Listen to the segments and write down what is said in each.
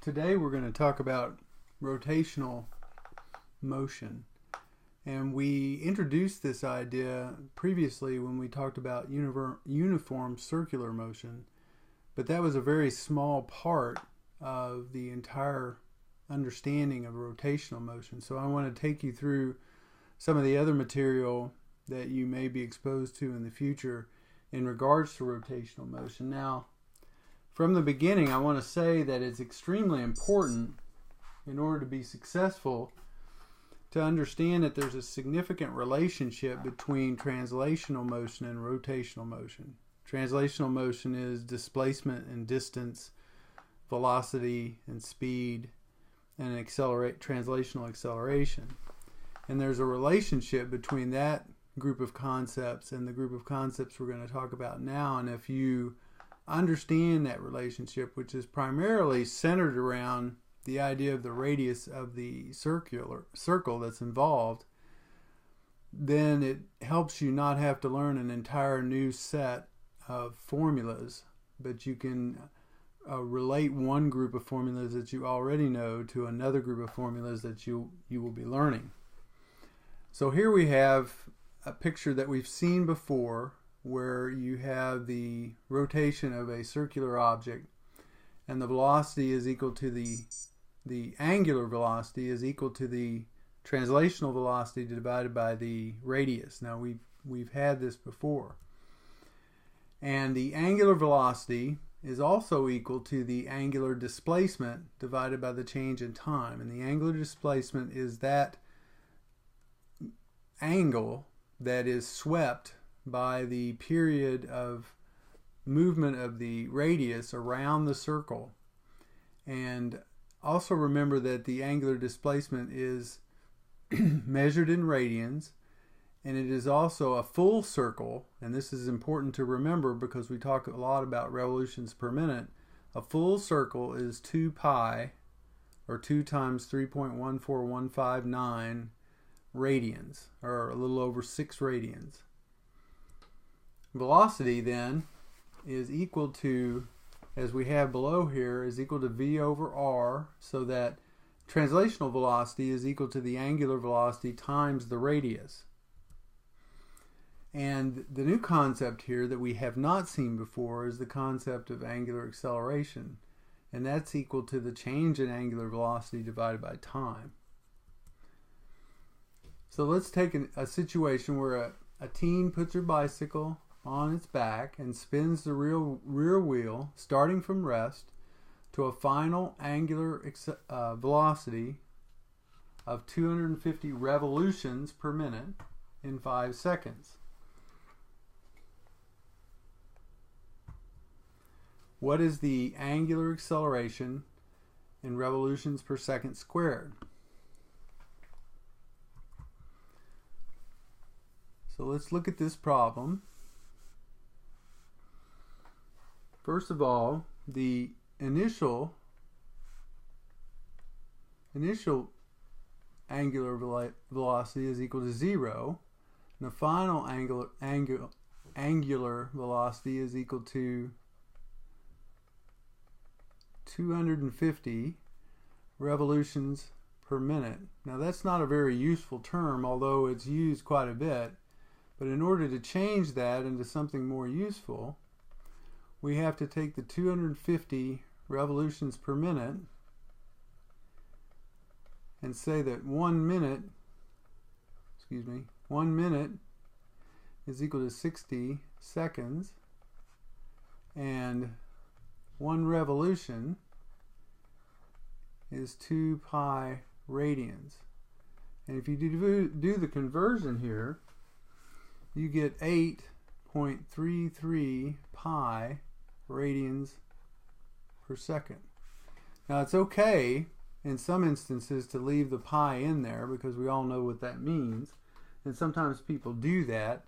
Today we're going to talk about rotational motion. And we introduced this idea previously when we talked about uniform circular motion, but that was a very small part of the entire understanding of rotational motion. So I want to take you through some of the other material that you may be exposed to in the future in regards to rotational motion. Now, from the beginning, I want to say that it's extremely important in order to be successful to understand that there's a significant relationship between translational motion and rotational motion. Translational motion is displacement and distance, velocity and speed, and translational acceleration. And there's a relationship between that group of concepts and the group of concepts we're going to talk about now. And if you understand that relationship, which is primarily centered around the idea of the radius of the circle that's involved, then it helps you not have to learn an entire new set of formulas, but you can relate one group of formulas that you already know to another group of formulas that you will be learning. So here we have a picture that we've seen before, where you have the rotation of a circular object, and the velocity is equal to the angular velocity is equal to the translational velocity divided by the radius. Now we've had this before, and the angular velocity is also equal to the angular displacement divided by the change in time, and the angular displacement is that angle that is swept by the period of movement of the radius around the circle. And also remember that the angular displacement is measured in radians, and it is also a full circle, and this is important to remember because we talk a lot about revolutions per minute. A full circle is 2 pi, or 2 times 3.14159 radians, or a little over 6 radians. Velocity then is equal to, as we have below here, is equal to v over r, so that translational velocity is equal to the angular velocity times the radius. And the new concept here that we have not seen before is the concept of angular acceleration, and that's equal to the change in angular velocity divided by time. So let's take a situation where a teen puts her bicycle on its back and spins the rear wheel, starting from rest, to a final angular velocity of 250 revolutions per minute in 5 seconds. What is the angular acceleration in revolutions per second squared? So let's look at this problem. First of all, the initial angular velocity is equal to 0, and the final angular velocity is equal to 250 revolutions per minute. Now that's not a very useful term, although it's used quite a bit. But in order to change that into something more useful, we have to take the 250 revolutions per minute and say that 1 minute is equal to 60 seconds, and 1 revolution is 2 pi radians. And if you do the conversion here, you get 8.33 pi radians per second. Now it's okay in some instances to leave the pi in there because we all know what that means, and sometimes people do that,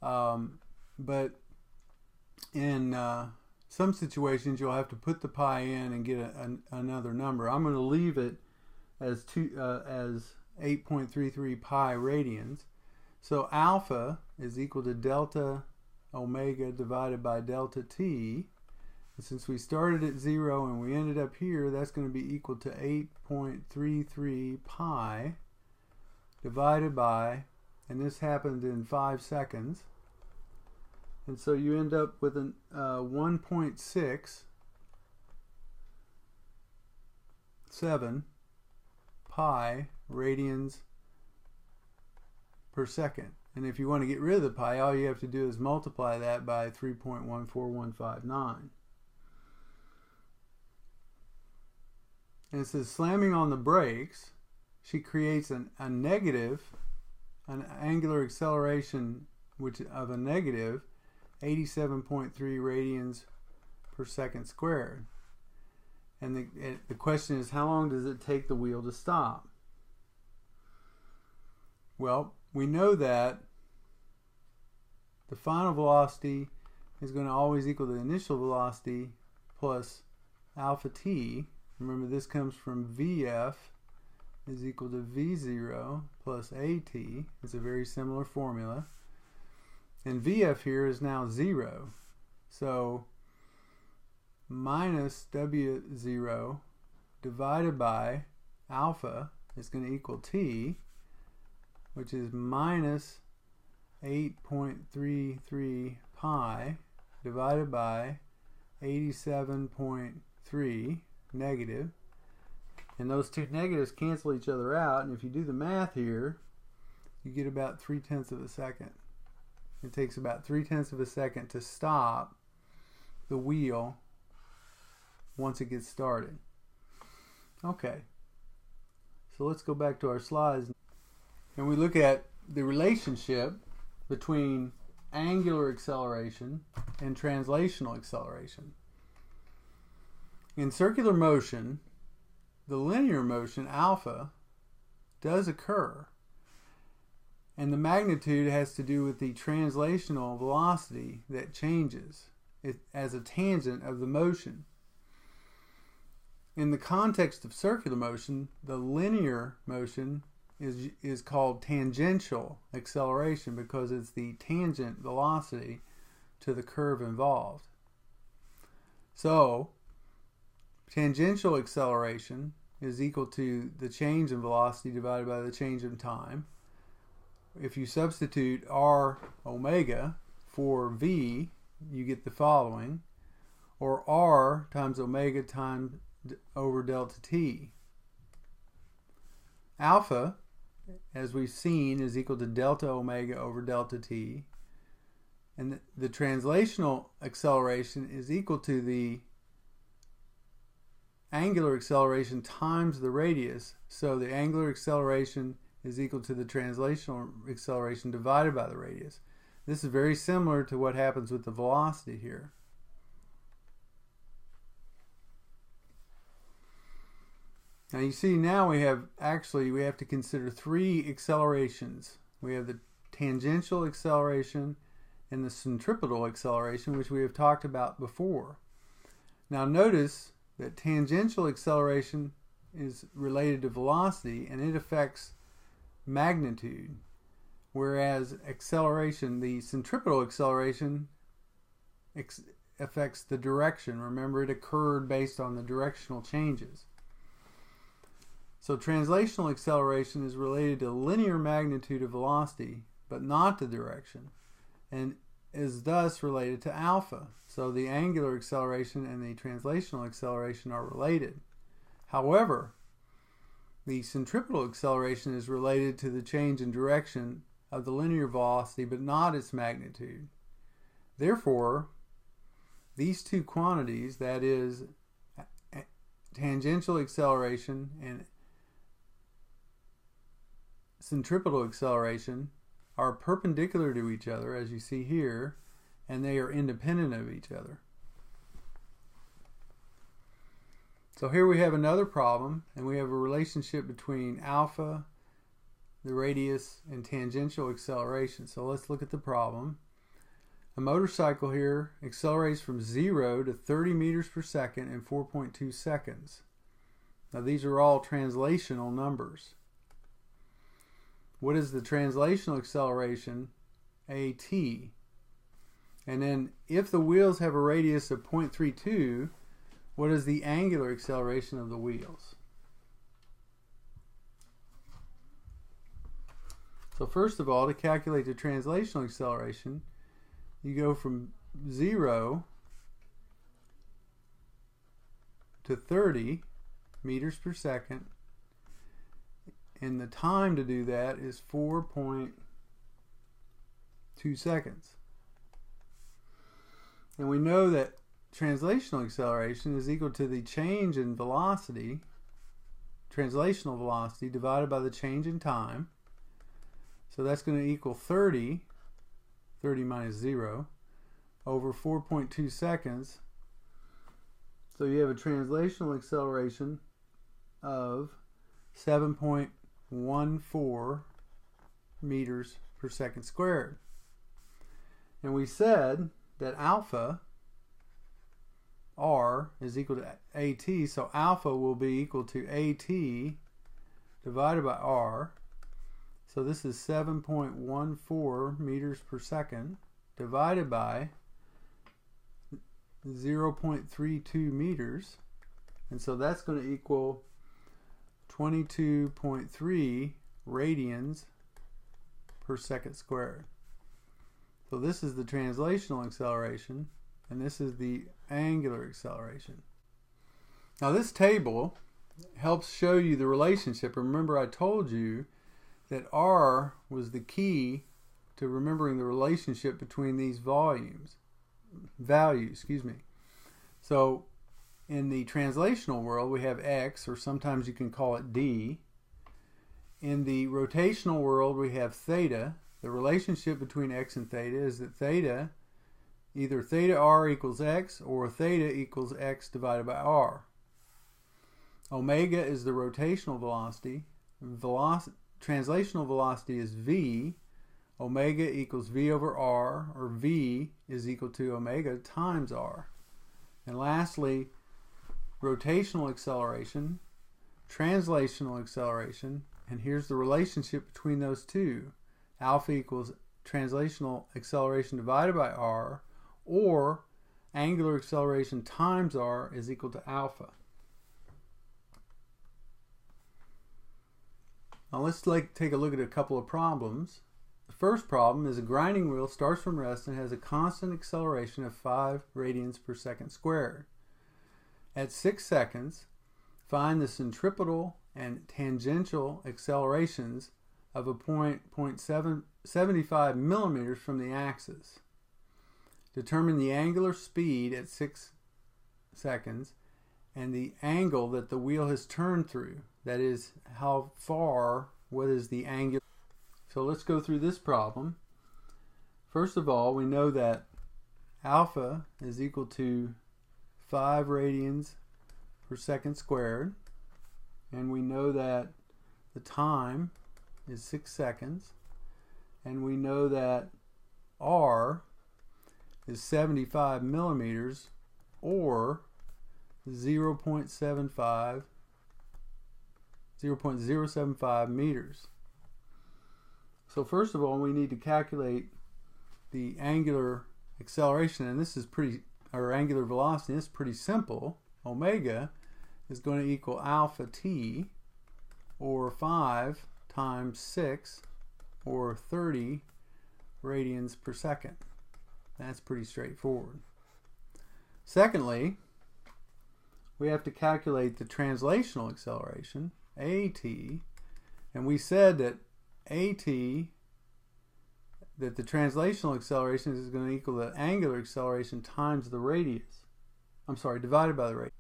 but in some situations you'll have to put the pi in and get another number. I'm going to leave it as 8.33 pi radians. So alpha is equal to delta omega divided by delta t, since we started at 0 and we ended up here, that's going to be equal to 8.33 pi divided by, and this happened in 5 seconds, and so you end up with an 1.67 pi radians per second. And if you want to get rid of the pi, all you have to do is multiply that by 3.14159. And it says slamming on the brakes, she creates an angular acceleration of a negative 87.3 radians per second squared. And the question is, how long does it take the wheel to stop? Well, we know that the final velocity is going to always equal the initial velocity plus alpha t. Remember, this comes from Vf is equal to V0 plus AT. It's a very similar formula. And Vf here is now 0. So minus W0 divided by alpha is going to equal T, which is minus 8.33 pi divided by 87.3 negative. And those two negatives cancel each other out, and if you do the math here, you get about 3/10 of a second. It takes about 3/10 of a second to stop the wheel once it gets started. Okay, so let's go back to our slides and we look at the relationship between angular acceleration and translational acceleration. In circular motion, the linear motion alpha does occur, and the magnitude has to do with the translational velocity that changes as a tangent of the motion. In the context of circular motion, the linear motion is called tangential acceleration because it's the tangent velocity to the curve involved. So tangential acceleration is equal to the change in velocity divided by the change in time. If you substitute r omega for v, you get the following, or r times omega times over delta t. Alpha, as we've seen, is equal to delta omega over delta t, and the translational acceleration is equal to the angular acceleration times the radius. So the angular acceleration is equal to the translational acceleration divided by the radius. This is very similar to what happens with the velocity here. Now you see, now we have to consider three accelerations. We have the tangential acceleration and the centripetal acceleration, which we have talked about before. Now notice that tangential acceleration is related to velocity and it affects magnitude, whereas acceleration, the centripetal acceleration, affects the direction. Remember, it occurred based on the directional changes. So translational acceleration is related to linear magnitude of velocity, but not the direction, and is thus related to alpha. So the angular acceleration and the translational acceleration are related. However, the centripetal acceleration is related to the change in direction of the linear velocity, but not its magnitude. Therefore, these two quantities, that is, tangential acceleration and centripetal acceleration, are perpendicular to each other, as you see here, and they are independent of each other. So here we have another problem, and we have a relationship between alpha, the radius, and tangential acceleration. So let's look at the problem. A motorcycle here accelerates from 0 to 30 meters per second in 4.2 seconds. Now these are all translational numbers. What is the translational acceleration, AT? And then if the wheels have a radius of 0.32, what is the angular acceleration of the wheels? So first of all, to calculate the translational acceleration, you go from 0 to 30 meters per second, and the time to do that is 4.2 seconds. And we know that translational acceleration is equal to the change in velocity, translational velocity, divided by the change in time. So that's going to equal 30 minus 0, over 4.2 seconds. So you have a translational acceleration of 7.14 meters per second squared. And we said that alpha r is equal to at, so alpha will be equal to at divided by r. So this is 7.14 meters per second divided by 0.32 meters, and so that's going to equal 22.3 radians per second squared. So this is the translational acceleration, and this is the angular acceleration. Now this table helps show you the relationship. Remember, I told you that r was the key to remembering the relationship between these values. So in the translational world, we have x, or sometimes you can call it d. In the rotational world, we have theta. The relationship between x and theta is that theta, either theta r equals x or theta equals x divided by r. Omega is the rotational velocity. Translational velocity is v. Omega equals v over r, or v is equal to omega times r. And lastly, rotational acceleration, translational acceleration, and here's the relationship between those two. Alpha equals translational acceleration divided by r, or angular acceleration times r is equal to alpha. Now let's take a look at a couple of problems. The first problem is a grinding wheel starts from rest and has a constant acceleration of 5 radians per second squared. At 6 seconds, find the centripetal and tangential accelerations of a point 0.75 millimeters from the axis. Determine the angular speed at 6 seconds and the angle that the wheel has turned through. That is, how far, what is the angular. So let's go through this problem. First of all, we know that alpha is equal to 5 radians per second squared, and we know that the time is 6 seconds, and we know that r is 75 millimeters, or 0.075 meters. So first of all, we need to calculate the angular acceleration, and this is angular velocity. This is pretty simple. Omega is going to equal alpha t, or 5 times 6, or 30 radians per second. That's pretty straightforward. Secondly, we have to calculate the translational acceleration, at, and we said that the translational acceleration is going to equal the angular acceleration times the radius. Divided by the radius.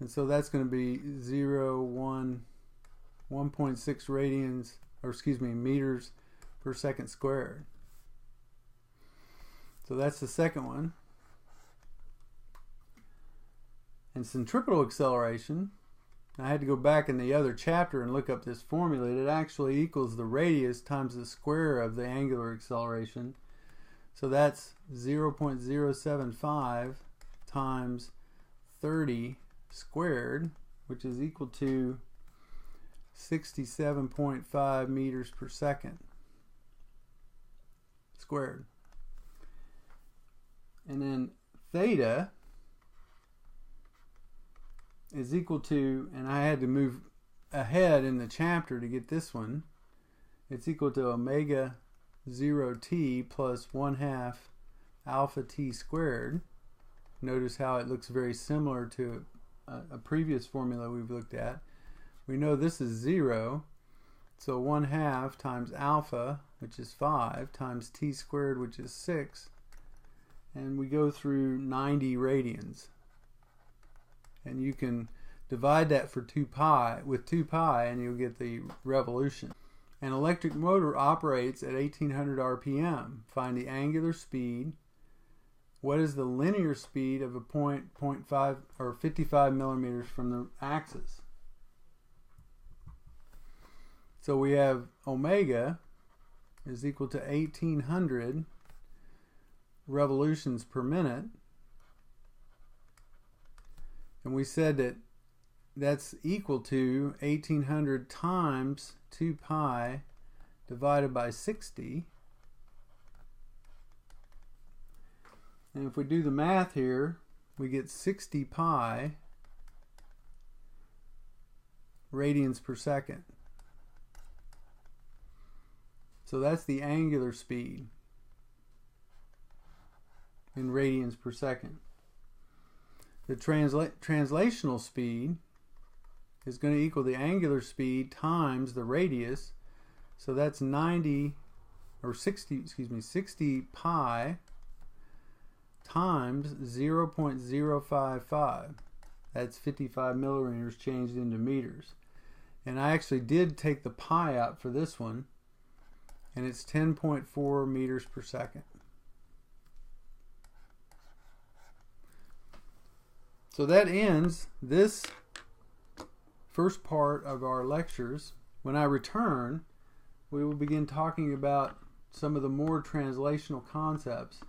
And so that's going to be 1.6 radians, meters per second squared. So that's the second one. And centripetal acceleration, I had to go back in the other chapter and look up this formula. It actually equals the radius times the square of the angular acceleration. So that's 0.075 times 30 squared, which is equal to 67.5 meters per second. squared. And then theta is equal to, and I had to move ahead in the chapter to get this one, it's equal to omega 0t plus 1/2 alpha t squared. Notice how it looks very similar to a previous formula we've looked at. We know this is 0, so 1/2 times alpha, which is 5, times t squared, which is 6, and we go through 90 radians. And you can divide that for 2 pi with 2 pi and you'll get the revolution. An electric motor operates at 1800 RPM. Find the angular speed. What is the linear speed of a point 0.5 or 55 millimeters from the axis? So we have omega is equal to 1800 revolutions per minute. And we said that that's equal to 1800 times 2 pi divided by 60. And if we do the math here, we get 60 pi radians per second. So that's the angular speed in radians per second. The translational speed is going to equal the angular speed times the radius. So that's 60 pi times 0.055. That's 55 millimeters changed into meters. And I actually did take the pi out for this one, and it's 10.4 meters per second. So that ends this first part of our lectures. When I return, we will begin talking about some of the more translational concepts